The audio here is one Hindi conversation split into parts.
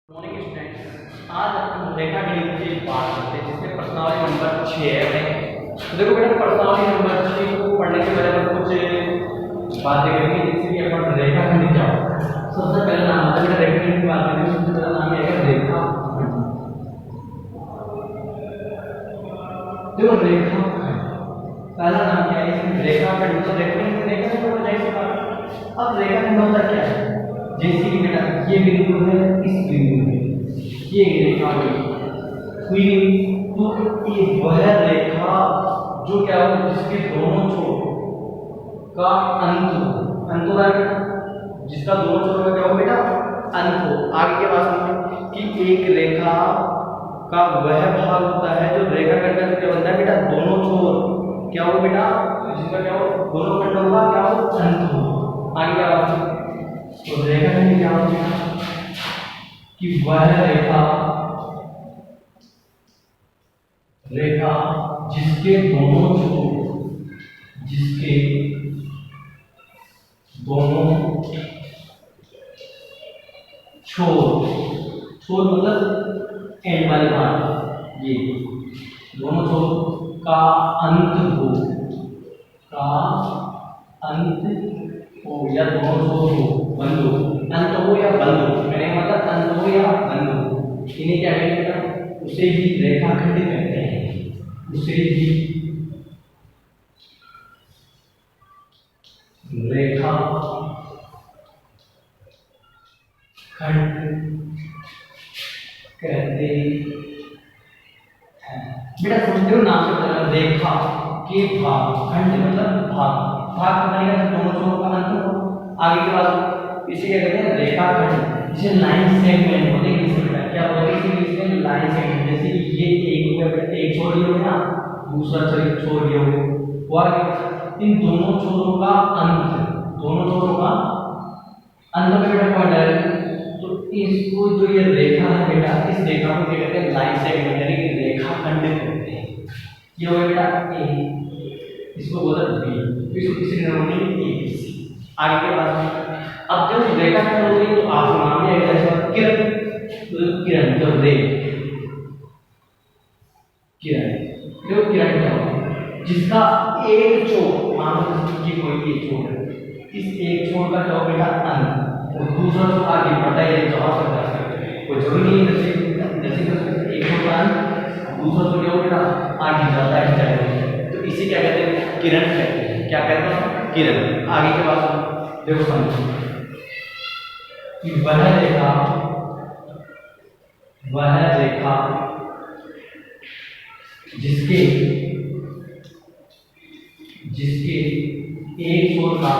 मॉर्निंग स्टूडेंट्स, आज अपन रेखा गणित की बात करते हैं जिसमें प्रश्नावली नंबर 6 है। तो देखो बेटा, प्रश्नावली नंबर 6 को पढ़ने के पहले हम कुछ बातें करेंगे जिससे कि अपन रेखा खंड क्या होता है। सबसे पहला नाम आता है बेटा रेखा खंड की बात करेंगे। सबसे पहला नाम है रेखा खंड। देखो रेखा खंड पहला नाम क्या है? रेखा खंड। तो रेखा खंड तो जाहिर सी बात है। अब रेखा खंड होता क्या है? जैसे कि बेटा ये बिंदु है, इस बिंदु में ये रेखा हुई, तो ये वह रेखा जो क्या हो जिसके दोनों छोर का अंत हो रहा है, जिसका दोनों छोर का क्या हो बेटा अंत हो। आगे के बात समझो कि एक रेखा का वह भाग होता है जो रेखा खंड का क्या बनता है बेटा दोनों छोर क्या हो बेटा, जिसका क्या हो दोनों खंडों का क्या हो अंत हो। आगे क्या बात तो रेखा खंड क्या होती है कि वह रेखा जिसके दोनों छोर मतलब एंड वाले पार्ट, ये दोनों छोर का अंत हो या दोनों छोर हो बंद हो, अंत हो या बंद हो, मैंने मतलब अंत हो या बंद हो, इन्हें क्या कहते हैं? उसे ही रेखाखंड कहते हैं। उसे ही रेखा खंड कहते हैं। बेटा समझो नाम से पता रेखा के भाग, खंड मतलब भाग बनाएगा तो दोनों छोर का अंत हो। आगे के बाद इसे क्या कहते हैं रेखा खंड, जिसे लाइन सेगमेंट बोलते हैं। इसे बेटा क्या बोलते हैं? इसे लाइन सेगमेंट। जैसे ये एक छोर ये हो गया, दूसरा छोर ये हो गया, इन दोनों छोरों का अंत में बेटा पॉइंट है। तो इसको जो ये रेखा है बेटा, इस रेखा को क्या कहते हैं? लाइन सेगमेंट यानी कि रेखा खंड कहते हैं। ये हो गया बेटा ए, इसको बोला बी, तो इसको किसी ने नाम दिया ए बी सी। आगे के बाद अब जब रेखा खंड हो गई तो आप नाम दिया गया किरण। तो किरण तो रे किरण क्या होगा जिसका एक छोर, मान लो कि कोई एक छोर है, इस एक छोर का जो बेटा अंत और दूसरा छोर आगे बढ़ता है, जवाब कर सकते हैं कोई जरूरी नहीं है। जैसे एक छोर का अंत दूसरा छोर जो बेटा आगे जाता है, तो इसे क्या कहते हैं? किरण कहते हैं। क्या कहते हैं? किरण। आगे के बाद देखो समझो कि वह रेखा जिसके एक छोर का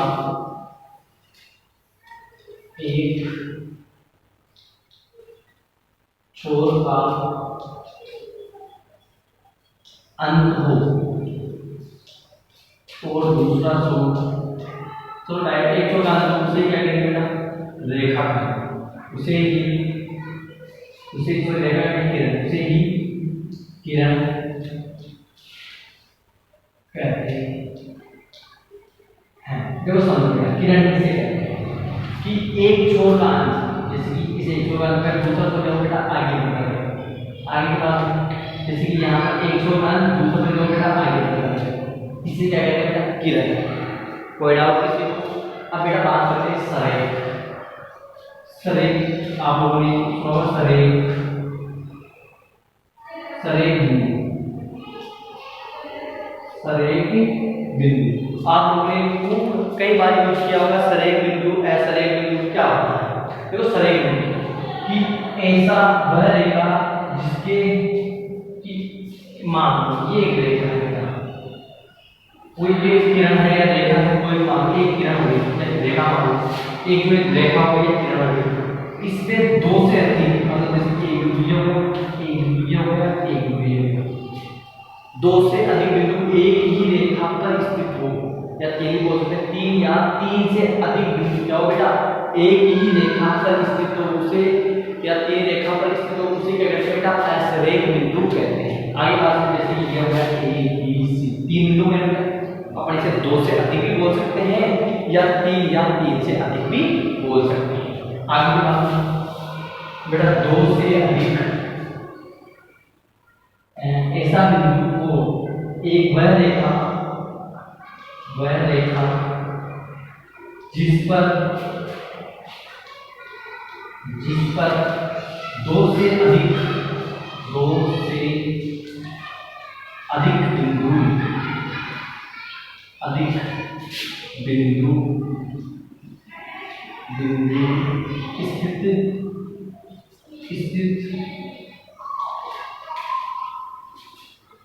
अंत हो और दूसरा छोर तो डायरेक्ट एक छोर का अंत, उसे क्या कहेंगे बेटा? रेखा खंड। उसे ही रेखा खंड उसे ही किरण कहते हैं। देखो समझो किरण किसे कहते हैं कि एक छोर का अंत, जैसे कि इस एक छोर का अंत दूसरा छोर जो बेटा आगे बढ़ेगा। आगे के बाद जैसे कि यहाँ पर एक छोर का अंत दूसरा छोर जो बेटा आगे बढ़ेगा, इसे क्या कहते हैं बेटा? किरण। कोई डाउट किसी को? अब बेटा बात करते हैं सरेख। आप लोगों ने सुना सरेख बिंदु आप लोगों ने कई बार यूज किया होगा। सरेख बिंदु, असरेख बिंदु क्या होता है? देखो सरेख बिंदु कि ऐसा वह रेखा जिसके मान ये एक रेखा है, कोई ये किरण है या रेखा है, कोई मान एक किरण हुई रेखा हो, एक में रेखा हो या किरण हुई, इसमें दो से अधिक मतलब जैसे कि एक बिंदु हो दो से अधिक बिंदु एक ही रेखा पर स्थित हो, या तीन बोल सकते हैं, तीन या तीन से अधिक बिंदु क्या हो बेटा एक ही रेखा पर स्थित हो, उसे या तीन रेखा पर स्थित हो, उसे क्या कहते हैं बेटा? असरेख बिंदु कहते हैं। आगे बात जैसे ये हो गया ए बी सी, तीन बिंदु में अपन इसे दो से अधिक भी बोल सकते हैं या तीन से अधिक भी बोल सकते हैं। आगे बात बेटा दो से अधिक ऐसा बिंदु को एक वह रेखा जिस पर दो से अधिक बिंदु स्थित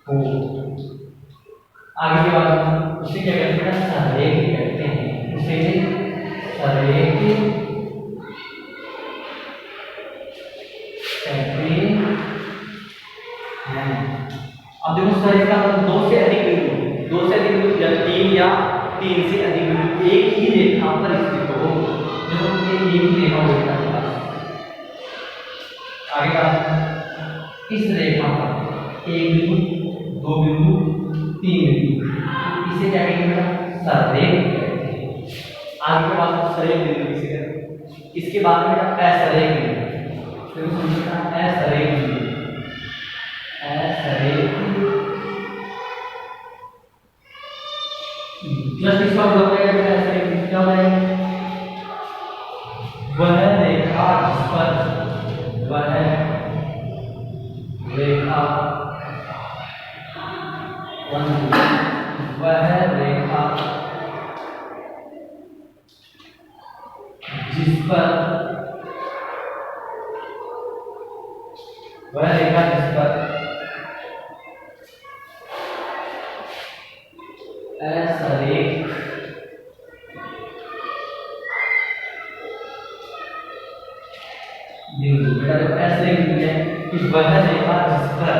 हो। आगे के बाद उसे क्या कहते हैं? सररेख कहते हैं। उसे सररेख कहते हैं। अब देखो सररेख का मतलब दो से अधिक बिंदु या तीन या तीन से अधिक बिंदु एक ही रेखा पर स्थित हो। देखो ये एक ही रेखा होता है। आगे का इस रेखा पर एक बिंदु, दो बिंदु, तीन बिंदु, इसे क्या कहेंगे बेटा? सररेख कहते हैं। आगे के बाद सररेख बिंदु किसे कहते हैं? इसके बाद बेटा असरेख बिंदु। देखो समझना, असरेख बिंदु प्लस इसका मतलब क्या है बेटा? असरेख बिंदु क्या होता है? वह रेखा जिस पर वह रेखा जिस पर असरेख बिंदु। बेटा जब असरेख बिंदु है कि वह रेखा जिस पर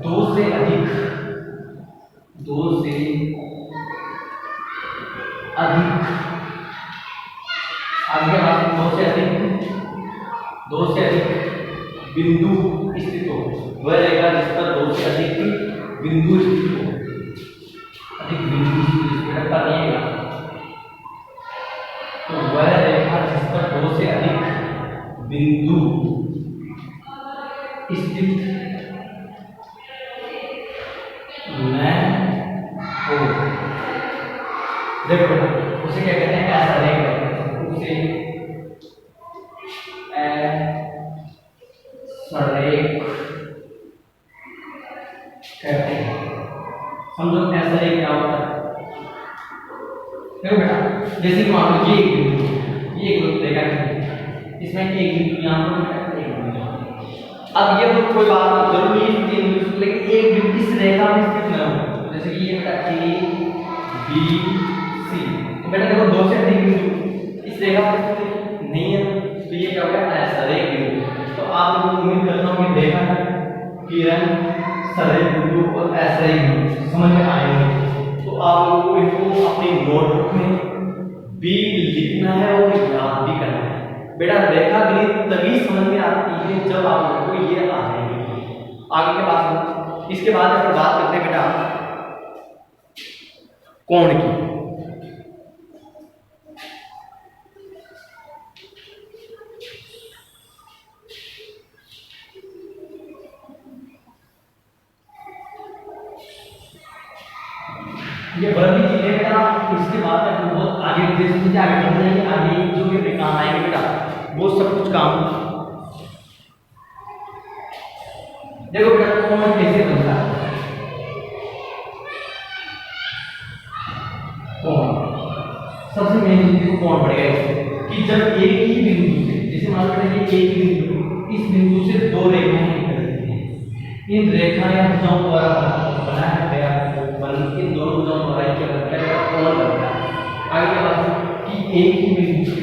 दो से अधिक आगे बात दो से अधिक बिंदु स्थित हो। वह रेखा जिस पर दो से अधिक बिंदु स्थित हो। तो वह रेखा जिस पर दो से अधिक बिंदु स्थित न हो। देखो उसे क्या कहते हैं? असरेख कहते हैं। उसे असरेख कहते हैं। समझो असरेख क्या होता है? देखो बेटा जैसे कि मान लो ये एक रेखा है, इसमें एक बिंदु यहाँ पर एक बिंदु। अब ये तो कोई बात जरूरी है तीन बिंदु, लेकिन एक बिंदु इस रेखा में स्थित न हो। जैसे कि ये बेटा ए बी सी, तो बेटा देखो दो से अधिक बिंदु इस रेखा पर स्थित नहीं है, तो ये क्या होगा? असरेख बिंदु। तो आप लोग उम्मीद करता हूँ कि देखा है किरण सररेख बिंदु और असरेख बिंदु समझ में आएंगे। तो आप लोगों को इनको अपनी नोटबुक में भी लिखना है और याद भी करना है। बेटा रेखा गणित तभी समझ में आती है जब आप लोगों को ये आ जाएगी। आगे के बाद इसके बाद अपन बात करते हैं बेटा कोण की। ये बड़ी चीज है बेटा। इसके बाद बहुत आगे जैसे आगे बढ़ जाएंगे, आगे जो भी काम आएंगे बेटा वो सब कुछ काम। देखो बेटा कोण कैसे बनता है? कोण सबसे मेन चीज को कोण पड़ेगा इससे कि जब एक ही बिंदु से, जैसे मान लो ये एक बिंदु, इस बिंदु से दो रेखाएं निकलती हैं, इन रेखाएं भुजाओं द्वारा बनाया गया इन दोनों भुजाओं द्वारा क्या बनता है? कोण बनता है। आगे क्या बात कि एक ही बिंदु से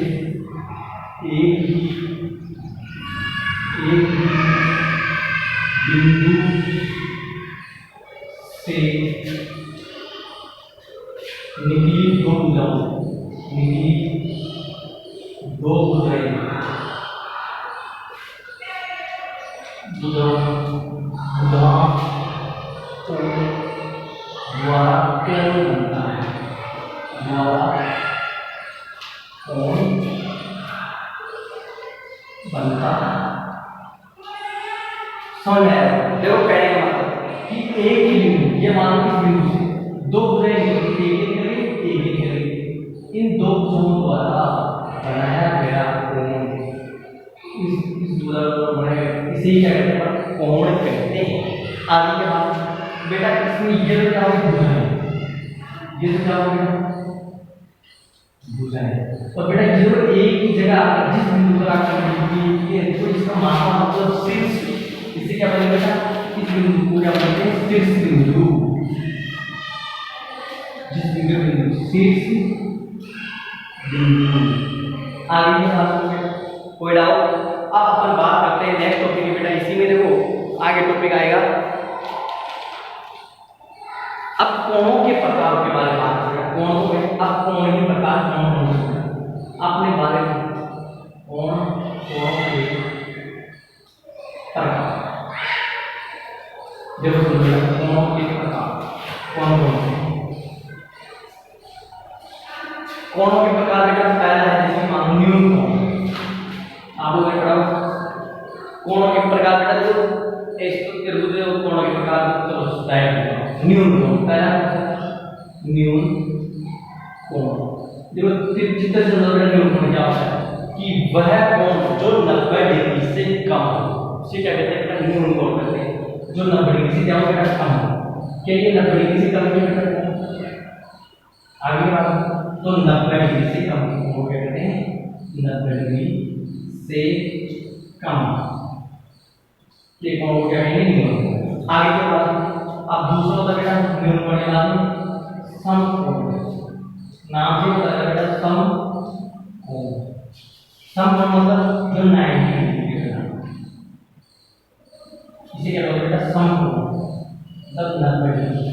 निकली दो भुजाएं द्वारा कोण बनता है। कोण बनता है। समझ में आया? देखो कहने का मतलब कि एक ही बिंदु, ये मान लो इस बिंदु से दो भुजाएं एक इन दो भुजाओं द्वारा बनाया गया कोण, इस भुजा को बनाया, इसे क्या कहते हैं? कोण कहते हैं। आगे के बाद बेटा इसमें ये तो क्या होगी? भुजा है, ये तो क्या हो गया? भुजा है। और बेटा जो एक ही जगह जिस बिंदु पर आकर ये तो इसका मापा मतलब शीर्ष, इसे क्या बोलेंगे बेटा? इस बिंदु को क्या बोलते हैं? शीर्ष बिंदु। जिस बिंदु शीर्ष बिंदु। आगे की बात में कोई डाउट? अब अपन बात करते हैं नेक्स्ट टॉपिक की बेटा। इसी में देखो आगे टॉपिक आएगा, अब कोणों के प्रकार के बारे में बात करेंगे। कोणों में अब कोण के प्रकार कौन कौन से अपने बारे में कोणों के प्रकार देखो सुनिए। कोणों के प्रकार कौन कौन से? कोणों के प्रकार बेटा पहला है जैसे मान लो न्यून कोण। आप लोग पढ़ा कोणों के प्रकार बेटा जो त्रिभुज कोणों के प्रकार चलो डायरेक्ट न्यून कोण। पहला न्यून कोण, देखो चित्र से न्यून कोण क्या होता है कि वह कोण जो 90 डिग्री से कम हो, उसे क्या कहते हैं? न्यून कोण कहते हैं। जो 90 डिग्री से क्या हो बेटा? कम हो। क्या ये 90 डिग्री से कम है? आगे बात तो 90 डिग्री से कम को क्या कहते हैं? 90 डिग्री से कम ये कोण को क्या कहेंगे? न्यून। आगे के बाद अब दूसरा होता है बेटा न्यून कोण के बाद में समकोण। नाम से पता चला बेटा समकोण। समकोण मतलब जो 90 डिग्री का, इसे क्या बोलते हैं बेटा? समकोण मतलब 90 डिग्री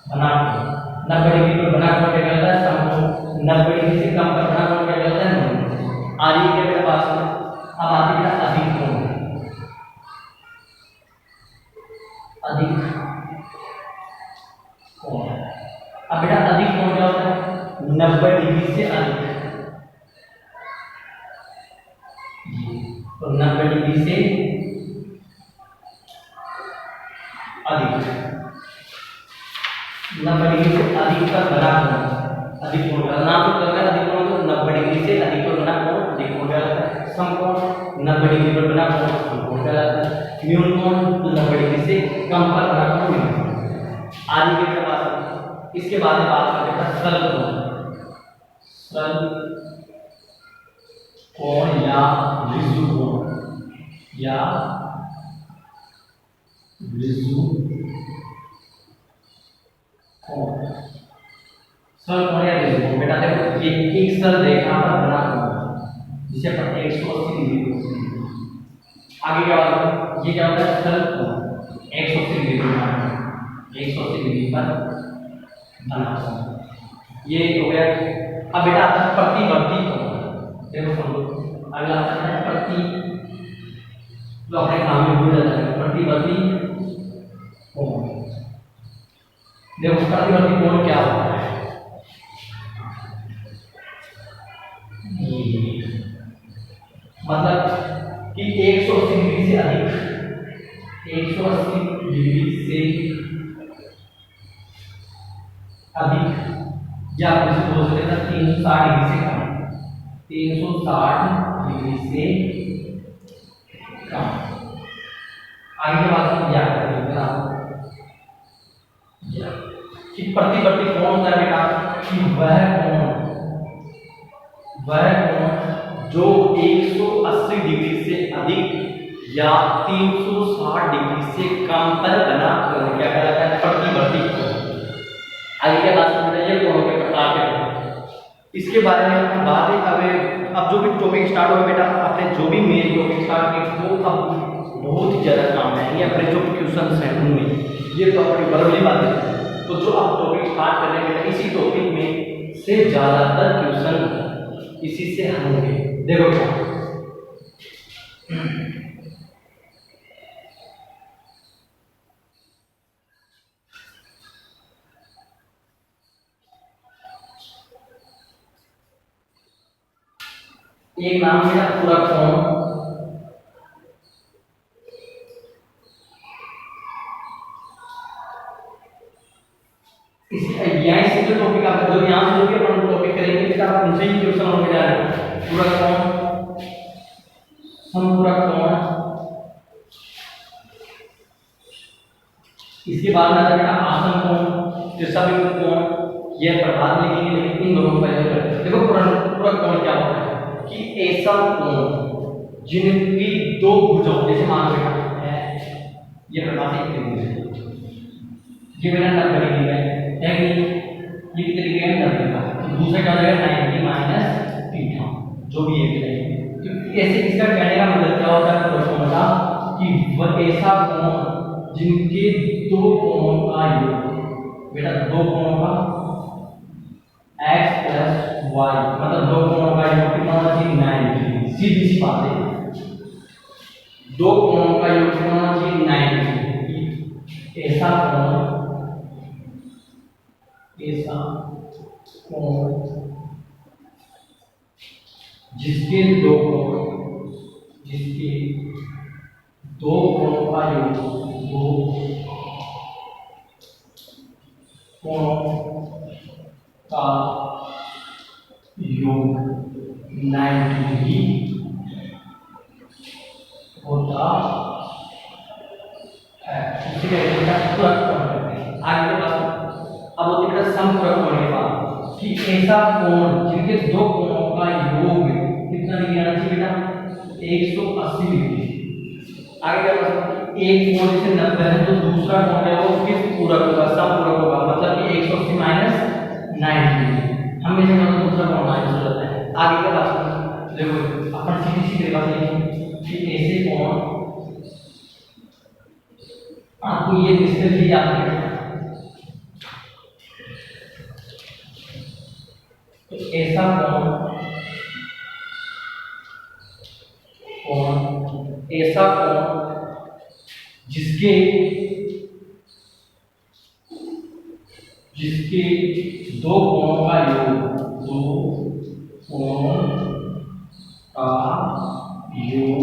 बना 90 डिग्री पर बना कोण क्या कहलाता है? समकोण। 90 डिग्री से कम पर बना कोण क्या कहलाता है? न्यून। आगे क्या बेटा बात में अब आती है अधिक कोण। अधिक कोण, अब बेटा अधिक कोण क्या होता है? 90 डिग्री से अधिक। तो 90 डिग्री से अधिक, 90 डिग्री से अधिक का बना कोण अधिक कोण का नाम तो करना है। अधिक कोण तो 90 डिग्री से अधिक पर बना कोण अधिक कोण कहलाता है। समकोण 90 डिग्री पर बना कोण समकोण कहलाता है। न्यून कोण 90 डिग्री से कम पर बना कोण न्यून कोण। आगे के बाद इसके बाद में बात करते हैं सरल कोण। सरल कोण या ऋजु कोण या ऋजु कोण। सरल कोण या ऋजु कोण बेटा देखो ये एक सरल रेखा पर बना कोण जिसे अपन 180 डिग्री बोलते हैं। आगे क्या होता है? ये क्या होता है? सरल कोण 180 डिग्री पर 180 डिग्री पर बना कोण। ये हो गया। अब बेटा आता है प्रतिवर्ती कोण। देखो समझो अगला आता है प्रति, जो अपने काम में भूल जाता है प्रतिवर्ती कोण। देखो प्रतिवर्ती कोण क्या होता है? मतलब कि 180 डिग्री से अधिक, 180 डिग्री से अधिक या आप बोल सकते हैं 360 डिग्री से कम, 360 डिग्री से कम। आगे बात हम याद करेंगे ना कि प्रतिवर्ती कोण होता है बेटा कि वह कोण जो 180 डिग्री से अधिक या 360 डिग्री से कम पर बना कोण क्या कहलाता है? प्रतिवर्ती कोण। आगे क्या बात करते हैं? ये कोणों के प्रकार के, इसके बारे में हम बात अब जो भी टॉपिक स्टार्ट होगा बेटा, आपने जो भी मेन टॉपिक स्टार्ट किए वो अब बहुत ही ज़्यादा काम है। अपने जो क्वेश्चन हैं उनमें ये तो अपनी बराबरी बात है। तो जो आप टॉपिक स्टार्ट कर रहे हैं इसी टॉपिक में से ज़्यादातर क्वेश्चन इसी से होंगे। देखो एक नाम है पूरा कोण, समपूरक कोण। इसके बाद आता है बेटा आसन कोण, तिरछा बिंदु कोण। ये प्रभात में लिखेंगे, लेकिन इन दोनों को पहले करें। देखो पूरक कोण क्या होता है कि ऐसा कोण जिनकी दो भुजाओं, जैसे मान लो बेटा है ये प्रभात एक त्रिभुज है, ये मेरा 90 डिग्री है कि ये कितने डिग्री है 90 का, तो दूसरा क्या हो जाएगा 90 माइनस थीटा, जो भी है। तो ऐसे इसका कहने का मतलब क्या होता है प्रश्न का कि वह ऐसा कोण जिनके दो कोणों का योग, बेटा दो कोणों का x प्लस y, मतलब दो कोणों का योग कितना होना चाहिए 90। सीधी सी बात है, दो कोणों का योग कितना होना चाहिए 90। ऐसा कोण जिसके दो कोणों का योग, दो कोणों का योग 90 डिग्री होता है। इसी का पूरक कोण करते हैं। आगे के बाद अब होती है समपूरक कोण के बाद कि ऐसा कोण जिनके दो कोणों का योग कितना डिग्री आना चाहिए बेटा 180 डिग्री। आगे क्या मतलब एक कोण जैसे 90 है तो दूसरा कोण है वो किस पूरक होगा, समपूरक होगा, मतलब कि 180 माइनस 90। हमेशा मतलब दूसरा कोण माइनस हो जाता है। आगे क्या बात देखो अपन सीधी सीधी बात लिखेंगे कि ऐसे कोण आपको ये किससे भी याद रखना, तो ऐसा कोण जिसके दो कोणों का योग, दो कोणों का योग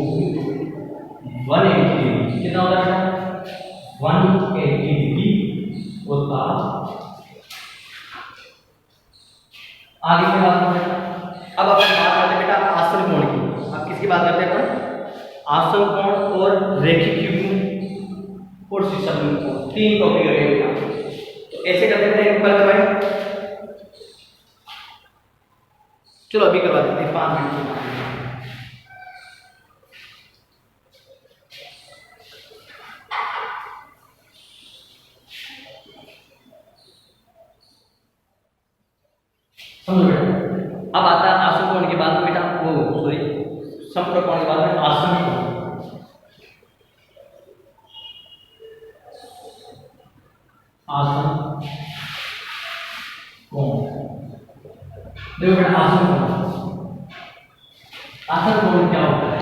180 डिग्री कितना होता है 180 डिग्री होता। आगे की बात करते हैं। अब अपन बात करते हैं बेटा आसन कोण की। अब किसकी बात करते हैं अपन, आसन कोण और रैखिक युग्म और शीर्षक कोण, तीन टॉपिक है बेटा। तो ऐसे करते हैं एक बार करवाएं, चलो अभी करवा देते हैं 5 मिनट के। समझो बेटा अब आता है आसन कोण के बाद में बेटा वो सॉरी समपूरक कोण के बाद में आसन कोण। आसन कोण देखो बेटा आसन कोण क्या होता है,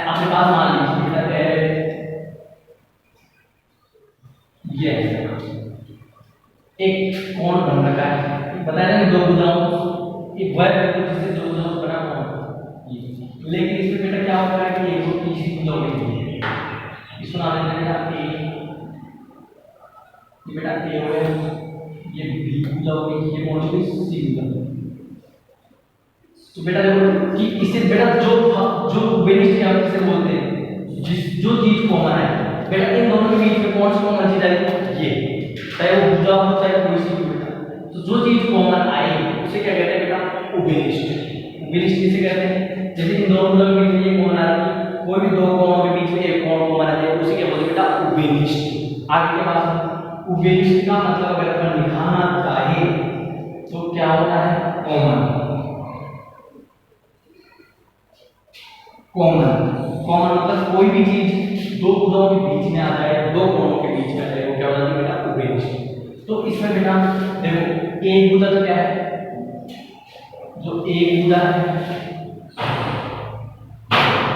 अपने पास मान लीजिए बेटा ये एक कोण बन रखा है, बताया ना दो भुजाओं एक वह जिससे दो भुजाओं बना कोण ये, लेकिन इसमें बेटा क्या होता है कि एक दो तीसरी भुजा होगी, इसको नाम देते हैं बेटा ए, ये बेटा ए हो ये बी भुजा होगी, ये कौन होगी सी भुजा। तो बेटा देखो कि इसे बेटा जो बेनिस्ट आप किसे बोलते हैं, जो चीज कॉमन है बेटा इन दोनों के बीच में कौन सी कॉमन चीज आएगी, ये चाहे वो भुजा हो चाहे कोई सी भी। तो जो चीज कॉमन आएगी उसे क्या कहते हैं बेटा उभयनिष्ठ। उभयनिष्ठ किसे कहते हैं, जैसे इन दोनों भुजाओं के बीच में ये कॉमन आ रही है, कोई भी दो कोणों के बीच में एक कोण कॉमन आ जाए उसे क्या बोलते हैं बेटा उभयनिष्ठ। आगे के बाद उभयनिष्ठ का मतलब अगर अपन दिखाना चाहे तो क्या होता है कॉमन। कॉमन मतलब कोई भी चीज दो भुजाओं के बीच में आ जाए, दो कोणों के बीच में आ जाए, वो क्या होता है बेटा उभयनिष्ठ। तो इसमें बेटा देखो एक भुजा तो क्या है, जो एक भुजा है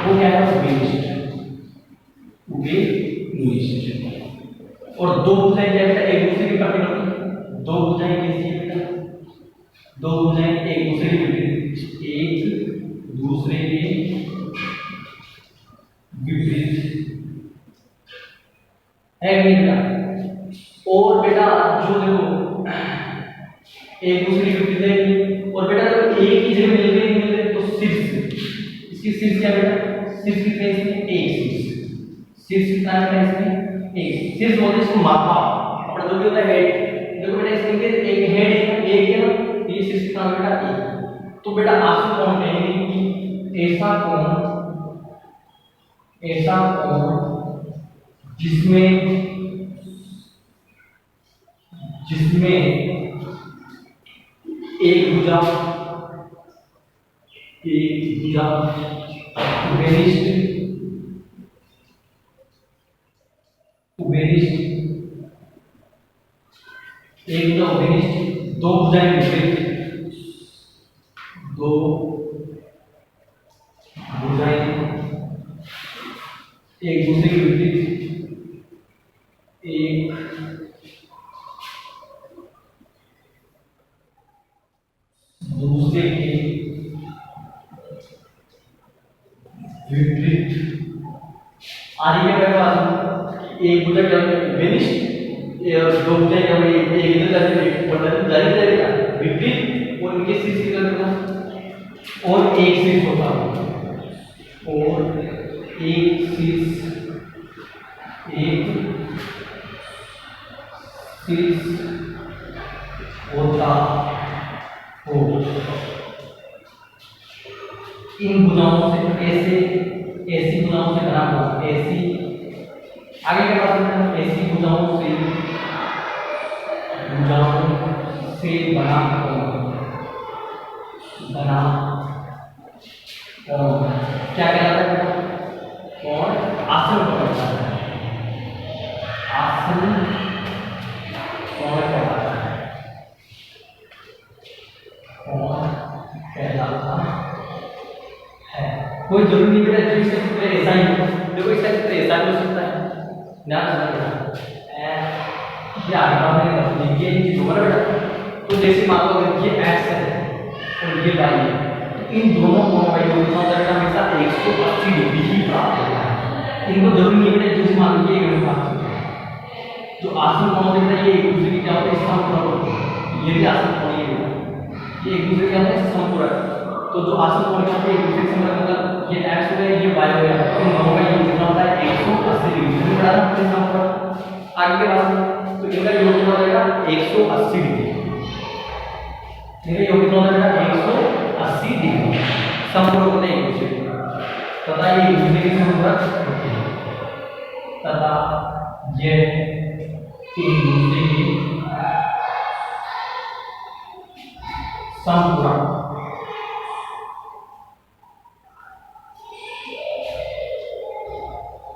वो क्या है उभयनिष्ठ, और दो भुजाएं क्या बेटा एक दूसरे के परपेंडिकुलर, दो भुजाएं कैसी है बेटा, दो भुजाएं एक दूसरे के विपरीत, एक दूसरे के विपरीत है बेटा। और बेटा जो देखो एक दूसरे के विपरीत है और बेटा जब एक ही जगह मिल गए तो शीर्ष इसकी शीर्ष क्या बेटा, शीर्ष कितने इसमें, एक शीर्ष, शीर्ष कितना है इसमें, एक शीर्ष बोलते हैं इसको माथा, अपना जो भी होता है हेड, देखो बेटा इसके एक हेड एक है ना, ये शीर्ष कितना बेटा एक। तो बेटा आंसर कौन कहेंगे कि ऐसा कौन जिसमें जिसमें एक भुजा उभयनिष्ठ एक भुजा उभयनिष्ठ, दो भुजाएं विपरीत, दो भुजाएं एक दूसरे के विपरीत, एक दूसरे के विपरीत। आगे क्या करेगा, एक भुजा क्या होती है विनिष्ठ, दो भुजा क्या होगी एक इधर जाती है जारी जाएगा विपरीत, और इनके शीर्ष की तरफ और एक शीर्ष होता है, और एक शीर्ष होता हो। इन भुजाओं से ऐसी भुजाओं से बना हुआ, ऐसी आगे क्या बात है, ऐसी भुजाओं से बना क्या कहलाता है, और आसन कहलाता है, आसन कौन कहलाता है, कोई जरूरी नहीं बेटा जो इसका चित्र ऐसा ही हो, देखो इसका चित्र ऐसा भी हो सकता है, ध्यान रखना ये आगे बढ़ने का देखिए ये होगा बेटा, तो जैसे मान लो ये x है और ये y है, तो इन दोनों कोणों का योग बेटा हमेशा 180 डिग्री ही प्राप्त होता है। इनको जरूरी नहीं बेटा जैसे मान लीजिए एक अनुपात जो आसन कोण होते हैं ये एक दूसरे की क्या होते हैं समपूरक होते हैं, ये भी आसन कोण ये एक दूसरे के होते हैं समपूरक, तो जो आसन कोण क्या होते हैं एक दूसरे से मतलब ये x हो गया ये y हो गया, तो इन दोनों का योग कितना होता है 180 डिग्री बड़ा ना समपूरक। आगे के बाद तो इनका योग कितना हो जाएगा 180 डिग्री, इनका योग कितना हो जाएगा 180 डिग्री समपूरक होते हैं एक दूसरे के, तथा ये एक दूसरे के समपूरक होते हैं, तथा ये एक दूसरे के समपूरक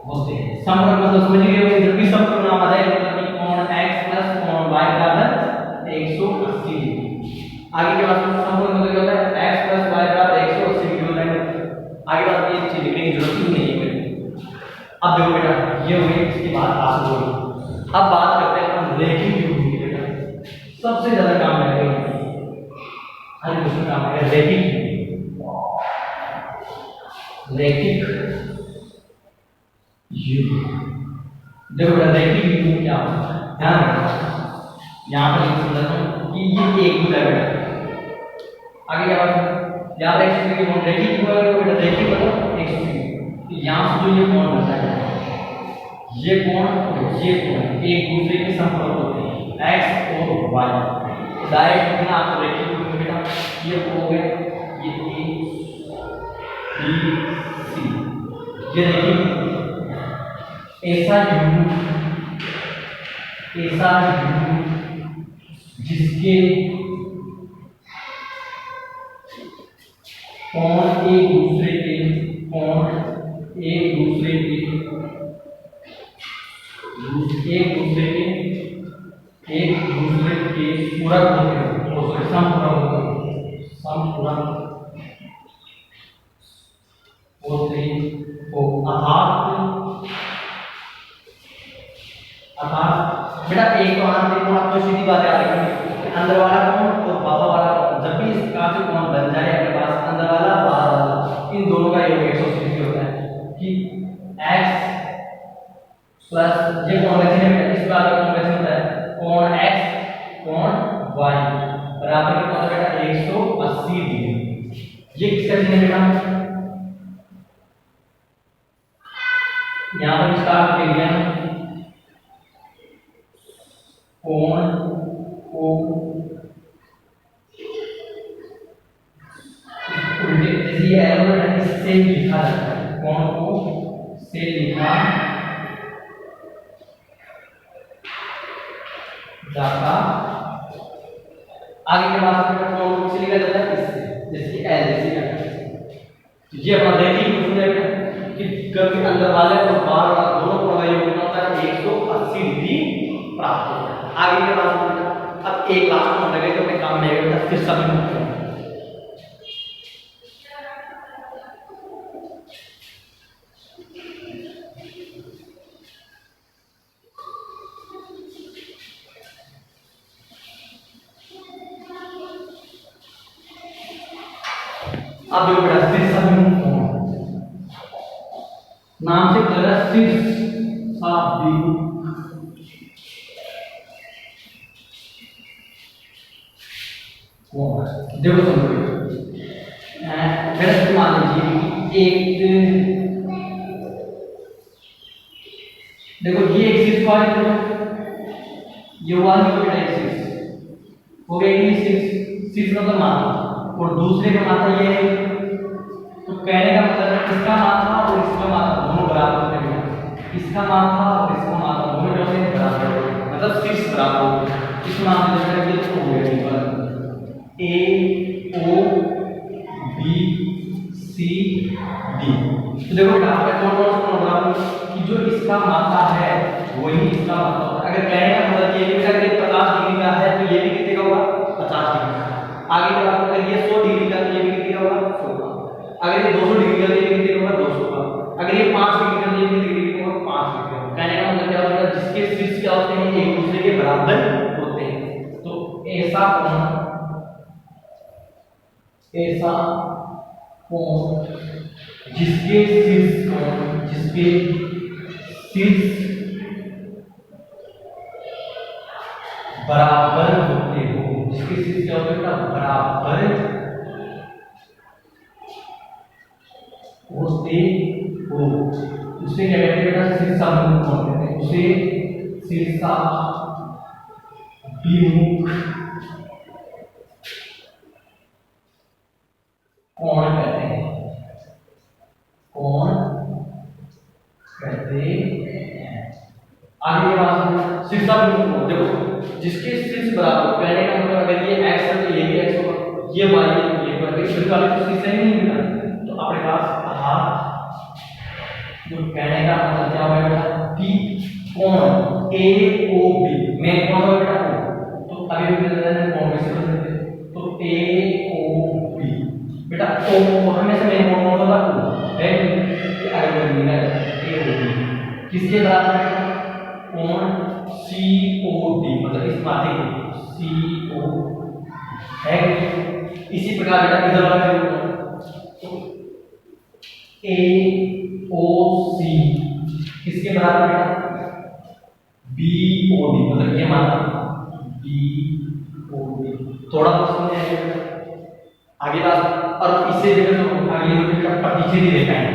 होते हैं। समपूरक मतलब समझिए जब भी समपूरक नाम आ जाए मतलब कि कोण x प्लस कोण y बराबर 180 डिग्री। आगे के बाद समपूरक मतलब क्या होता है x प्लस y बराबर 180 डिग्री होता है। आगे बात ये चीज लिखने की जरूरत ही नहीं है मेरे। अब देखो बेटा ये हो गई, इसके बाद आसन हो गई। अब बात करते हैं हम रैखिक युग्म की बेटा, सबसे ज्यादा काम है हर क्वेश्चन काम है रैखिक युग्म। देखो बेटा रैखिक युग्म क्या होता है, ध्यान रखना यहाँ पर लिख सकता हूँ कि ये एक भुजा बेटा, आगे क्या बात है यहाँ पर 180 डिग्री कोण रैखिक हुआ है बेटा, रैखिक मतलब 180 डिग्री, तो यहाँ से जो ये कोण बनता है ये कोण एक दूसरे के समपूरक होते हैं x और y, डायरेक्ट लिखना आपको रैखिक युग्म बेटा, ये हो गया ये a b c, ये रैखिक ऐसा युग्म जिसके कोण एक दूसरे के पूरक होते हैं, समपूरक होते हो, अर्थात बेटा एक तो आपको सीधी बात याद रखनी, अंदर वाला कोण और बाहर वाला कोण, जब भी इस प्रकार से कोण बन जाए अपने पास अंदर वाला बाहर वाला, इन दोनों का योग 180 डिग्री होता है कि x प्लस ये कोण वैसे है, इस बात का कोण वैसे होता है कोण x कोण y बराबर कितना होता है बेटा 180 डिग्री। ये किसका चिन्ह है बेटा, यहाँ पर स्टार्ट ले लिया कोण को उल्टे जैसे ये एरो है इससे लिखा जाता है, कोण को से लिखा जाता। आगे के बाद कोण को से लिखा जाता है इससे, जैसे एल जैसे तो ये अपना देखिए कुछ जाएगा कि कभी अंदर वाले और बाहर वाला दोनों कोण का योग होता है 180 डिग्री प्राप्त होता है। आगे के बाद अब एक लास्ट कोण लगे तो अपने काम में आएगा फिर सभी मुक्त अब देखो बेटा शीर्ष अभिमुख कोण नाम से पता है शीर्ष अभिमुख कोण। देखो समझो बेटा मान लीजिए एक देखो ये एक शीर्ष वाले ये वाला बेटा एक शीर्ष हो गया, ये शीर्ष शीर्ष मतलब माथा और दूसरे का माथा ये है। तो कहने का मतलब है इसका माथा और इसका माथा दोनों बराबर होते हैं, इसका माथा और इसका माथा दोनों जो है बराबर होते हैं, मतलब शीर्ष बराबर होते हैं। इस मामले में ये तो हो गया ए ओ बी सी डी। तो देखो बेटा आपका कौन बराबर कि जो इसका माथा है वही इसका माथा होता है। अगर कहने का मतलब ये भी अगर 50 डिग्री का है तो ये भी कितने का होगा 50 डिग्री का। आगे की बात अगर ये 100 डिग्री का तो ये भी कितने का होगा 100 का। अगर ये 200 डिग्री का तो ये भी कितने का होगा 200 का। अगर ये 5 डिग्री का तो ये भी कितने डिग्री का होगा 5 डिग्री का। कहने का मतलब क्या होता है जिसके शीर्ष क्या होते हैं एक दूसरे के बराबर होते हैं। तो ऐसा कोण जिसके शीर्ष बराबर होते हो, जिसके शीर्ष क्या होते हैं बराबर होते हो उसे क्या कहते हैं बेटा शीर्षाभिमुख कोण कहते हैं। उसे शीर्षाभिमुख कोण कहते हैं, कोण कहते हैं। आगे के बाद शीर्षाभिमुख कोण देखो जिसके शीर्ष बराबर कहने का मतलब अगर ये x है तो ये भी x होगा, ये y है तो ये y है। शीर्ष वाले तो शीर्ष ही नहीं मिला तो अपने पास आधार जो कहने का मतलब क्या होगा बेटा कि कोण ए ओ बी में कौन होगा बेटा तो अभी भी कोण कैसे बन सकते हैं तो ए ओ बी बेटा ओ हमेशा मेन कोण कौन होगा है आगे बढ़ ए ओ बी किसके बराबर है कोण सी ओ डी मतलब इस माथे को सी ओ है। इसी प्रकार बेटा इधर वाला तो ए ओ सी किसके बराबर बेटा बी ओ डी मतलब ये माथा बी ओ डी। थोड़ा तो समझ आएगा आगे बात और इससे देखो तो आगे प्रतिच्छेदी रेखा है,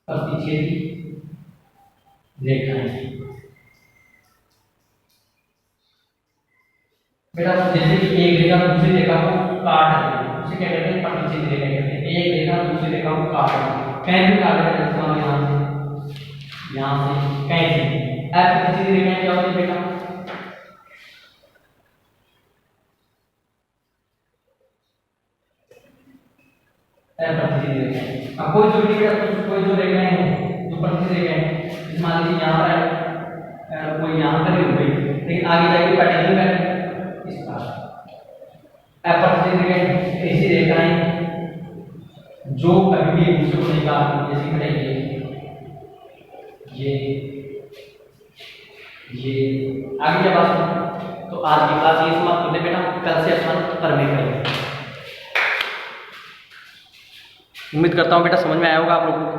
प्रतिच्छेदी रेखा है बेटा जैसे कि एक रेखा दूसरी रेखा को काट रही है उसे क्या कहते हैं प्रतिच्छेदी रेखा कहते हैं। एक रेखा दूसरी रेखा को काट रही है कहीं भी काट रहे हैं यहाँ से कहीं से प्रतिच्छेदी रेखा क्या होती है बेटा प्रतिच्छेदी रेखा। अब कोई जो रेखाएं हैं जो प्रतिच्छेदी रेखाएं मान लीजिए यहाँ पर कोई यहाँ पर हो गई लेकिन आगे जाके कटेंगे करेंगे इस प्रकार ऐसी रेखाएं जो कभी भी एक दूसरे को नहीं काटती जैसे बताइए ये आगे क्या बात। तो आज की क्लास ये समाप्त होने बेटा कल से अपन कर्मे करेंगे। उम्मीद करता हूँ बेटा समझ में आया होगा आप लोगों को।